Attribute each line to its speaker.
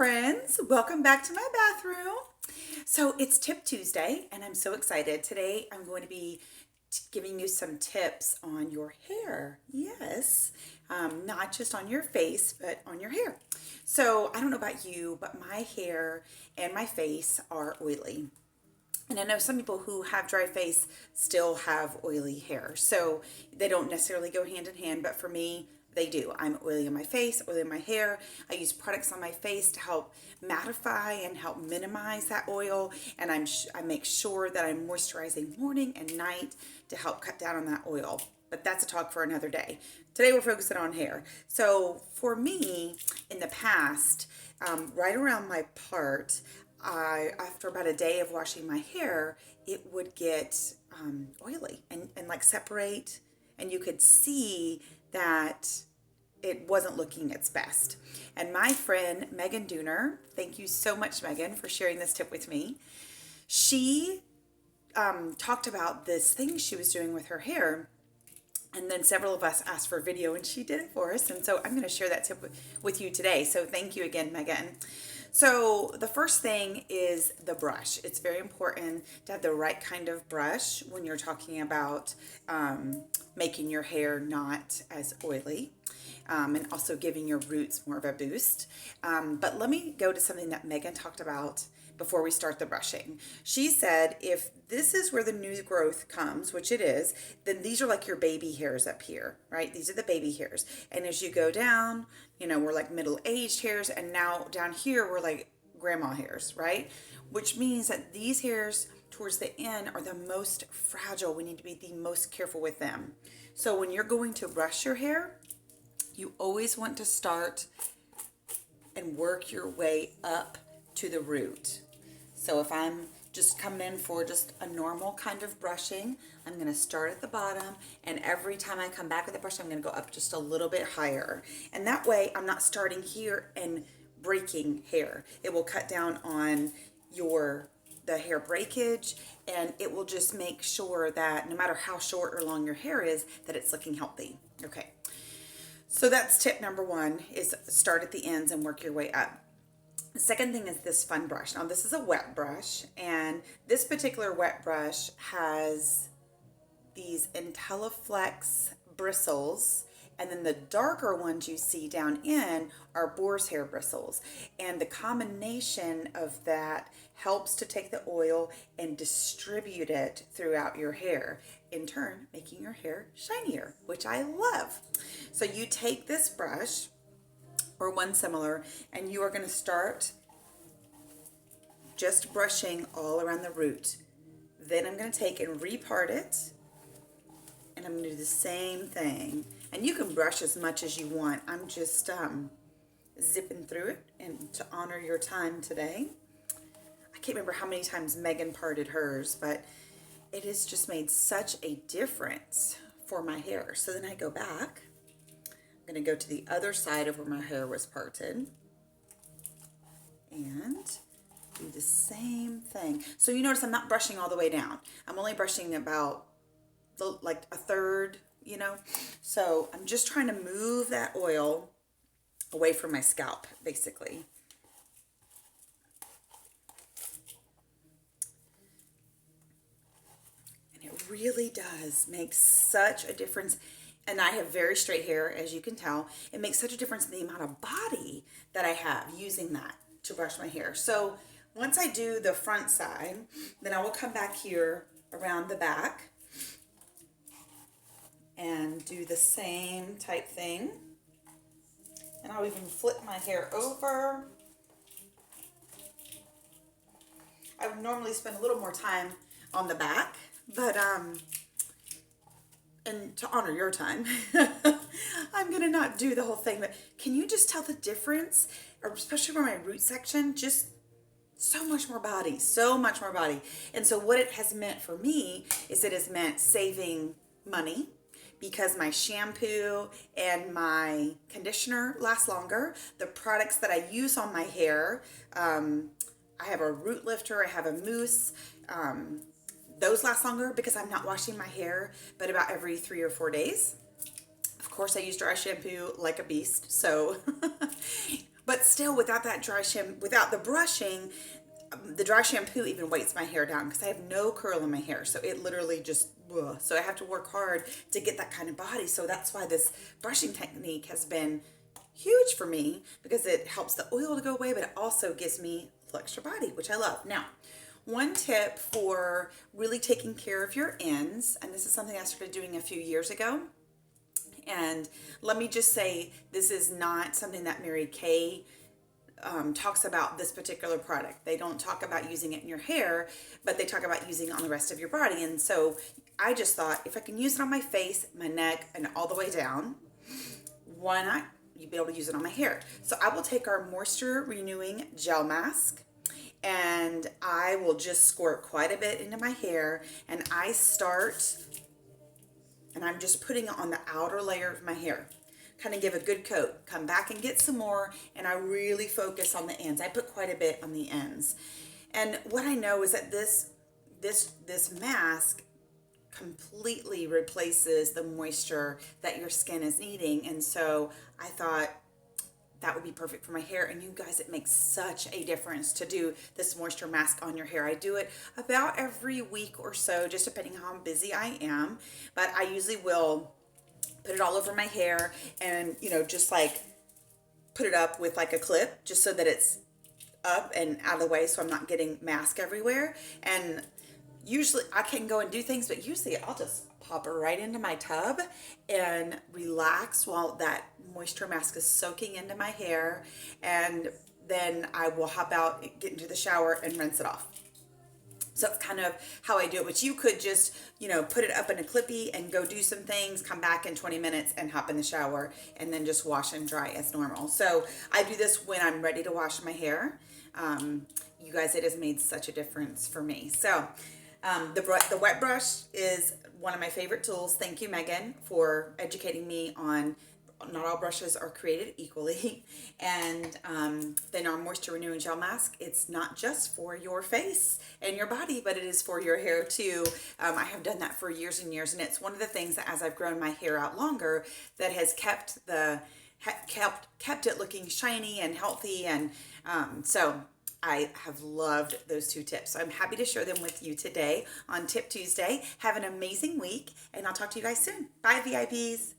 Speaker 1: friends, welcome back to my bathroom. So it's Tip Tuesday and I'm so excited. Today I'm going to be giving you some tips on your hair. Yes, not just on your face, but on your hair. So I don't know about you, but my hair and my face are oily. And I know some people who have dry face still have oily hair. So they don't necessarily go hand in hand, but for me, they do. I'm oily on my face, oily on my hair. I use products on my face to help mattify and help minimize that oil. And I make sure that I'm moisturizing morning and night to help cut down on that oil. But that's a talk for another day. Today we're focusing on hair. So for me, in the past, right around my part, after about a day of washing my hair, it would get oily and like separate, and you could see that it wasn't looking its best. And my friend Megan Dooner, thank you so much, Megan, for sharing this tip with me. She talked about this thing she was doing with her hair. And then several of us asked for a video and she did it for us. And so I'm going to share that tip with you today. So thank you again, Megan. So the first thing is the brush. It's very important to have the right kind of brush when you're talking about making your hair not as oily. And also giving your roots more of a boost. But let me go to something that Megan talked about before we start the brushing. She said if this is where the new growth comes, which it is, then these are like your baby hairs up here, right? These are the baby hairs. And as you go down, you know, we're like middle-aged hairs, and now down here we're like grandma hairs, right? Which means that these hairs towards the end are the most fragile. We need to be the most careful with them. So when you're going to brush your hair, you always want to start and work your way up to the root. So if I'm just coming in for just a normal kind of brushing, I'm going to start at the bottom, and every time I come back with the brush, I'm going to go up just a little bit higher. And that way I'm not starting here and breaking hair. It will cut down on the hair breakage, and it will just make sure that no matter how short or long your hair is, that it's looking healthy. Okay. So that's tip number one, is start at the ends and work your way up. The second thing is this fun brush. Now this is a wet brush, and this particular wet brush has these IntelliFlex bristles, and then the darker ones you see down in are boar's hair bristles. And the combination of that helps to take the oil and distribute it throughout your hair, in turn making your hair shinier, which I love. So you take this brush or one similar, and you are going to start just brushing all around the root. Then I'm going to take and repart it, and I'm going to do the same thing. And you can brush as much as you want. I'm just zipping through it and to honor your time today. I can't remember how many times Megan parted hers, but it has just made such a difference for my hair. So then I go back. I'm going to go to the other side of where my hair was parted and do the same thing. So you notice I'm not brushing all the way down. I'm only brushing about like a third, you know. So I'm just trying to move that oil away from my scalp, basically. And it really does make such a difference. And I have very straight hair, as you can tell. It makes such a difference in the amount of body that I have using that to brush my hair. So once I do the front side, then I will come back here around the back and do the same type thing. And I'll even flip my hair over. I would normally spend a little more time on the back, but and to honor your time, I'm going to not do the whole thing, but can you just tell the difference, especially for my root section? Just so much more body, so much more body. And so what it has meant for me is it has meant saving money, because my shampoo and my conditioner last longer. The products that I use on my hair, I have a root lifter, I have a mousse, those last longer because I'm not washing my hair but about every 3 or 4 days. Of course, I use dry shampoo like a beast, so but But still, without that dry shampoo, without the brushing, the dry shampoo even weights my hair down because I have no curl in my hair. So it literally just, ugh. So I have to work hard to get that kind of body. So that's why this brushing technique has been huge for me, because it helps the oil to go away, but it also gives me a little extra body, which I love. Now, one tip for really taking care of your ends, and this is something I started doing a few years ago. And let me just say, this is not something that Mary Kay talks about this particular product. They don't talk about using it in your hair, but they talk about using it on the rest of your body. And so I just thought, if I can use it on my face, my neck, and all the way down, why not? You'd be able to use it on my hair. So I will take our moisture renewing gel mask, and I will just squirt quite a bit into my hair, and I start, and I'm just putting it on the outer layer of my hair. Kind of give a good coat, come back and get some more, and I really focus on the ends. I put quite a bit on the ends. And what I know is that this mask completely replaces the moisture that your skin is needing. And so I thought that would be perfect for my hair. And you guys, it makes such a difference to do this moisture mask on your hair. I do it about every week or so, just depending how busy I am. But I usually will put it all over my hair and, just like put it up with like a clip, just so that it's up and out of the way, so I'm not getting mask everywhere. And usually I can go and do things, but usually I'll just pop it right into my tub and relax while that moisture mask is soaking into my hair. And then I will hop out, get into the shower, and rinse it off. So it's kind of how I do it, which you could just, put it up in a clippy and go do some things, come back in 20 minutes and hop in the shower, and then just wash and dry as normal. So I do this when I'm ready to wash my hair. You guys, it has made such a difference for me. So the wet brush is one of my favorite tools. Thank you, Megan, for educating me on not all brushes are created equally. And then our moisture renewing gel mask, it's not just for your face and your body, but it is for your hair too. I have done that for years and years, and it's one of the things that, as I've grown my hair out longer, that has kept it looking shiny and healthy. And so I have loved those two tips. So I'm happy to share them with you today on Tip Tuesday. Have an amazing week, and I'll talk to you guys soon. Bye, VIPs.